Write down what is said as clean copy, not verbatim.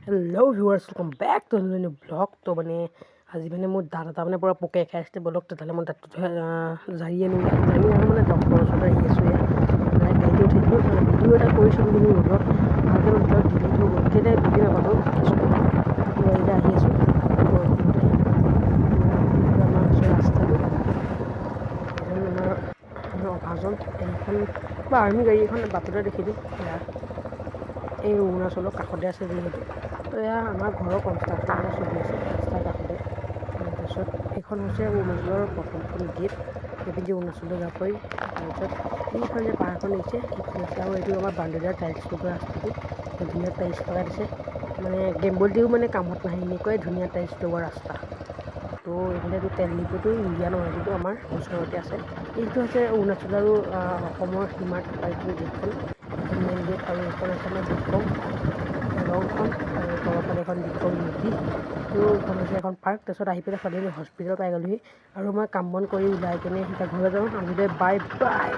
Hello viewers welcome back to new blog. तो मैंने आज मैंने मोर दादा এটা মানে পুৰা পোকে খাই আছে ব্লগ তেতিয়াহ'লে মই দাঁতটো জাৰি আনো মানে ডক্টৰৰ ওচৰত আহি আছোঁ। মানে গাড়ীতে উঠিছিলোঁ ভিডিঅ' এটা কৰিছিলোঁ কিন্তু ব্লগ ভালকৈ ভিতৰত ডিলিট হৈ গ'ল কেলৈ বুজি নাপালোঁ। এতিয়া আহি আছোঁ আমাৰ ওচৰৰ ৰাস্তাটো আমাৰ অভাজন এইখন বা আৰ্মি গাড়ী এখন বাটতে দেখিলোঁ। এই অৰুণাচলৰ কাষতে আছে যিহেতু তো এয়া আমাৰ ঘৰৰ কনষ্ট্ৰাকশ্যন এটা চলি আছে ৰাস্তাৰ কাষতে। তাৰপিছত এইখন হৈছে অৰুণাচলৰ প্ৰথমখন গেট, সেইপিনে অৰুণাচললৈ যাব পাৰি। তাৰপিছত এইখন যে পাহাৰখন দেখিছে সেইখন আছে, আৰু এইটো আমাৰ বান্দৰদেৱাৰ টাইলছ লগোৱা ৰাস্তাটো ধুনীয়া টাইলছ লগাই দিছে। মানে গেম্বলদিও মানে কামত নাহে, এনেকুৱাই ধুনীয়া টাইলছ লগোৱা ৰাস্তা। তো এইফালেতো তেল ডিপুটো ইণ্ডিয়ান অইলটো আমাৰ ওচৰতে আছে। এইটো হৈছে অৰুণাচল আৰু অসমৰ সীমাত থকা এইখন গেটখন, এইখন মেইন গেট। আৰু এইখন আছে আমাৰ দিখং দলংখন, আৰু তলফালে এখন দিখং নদী, আৰু এইখন হৈছে এখন পাৰ্ক। তাৰপিছত আহি পেলাই সদায় হস্পিটেল পাই গ'লোহি, আৰু মই কাম বন কৰি ওলাই কিনে এতিয়া ঘৰলৈ যাওঁ। আজিলৈ বাই বাই।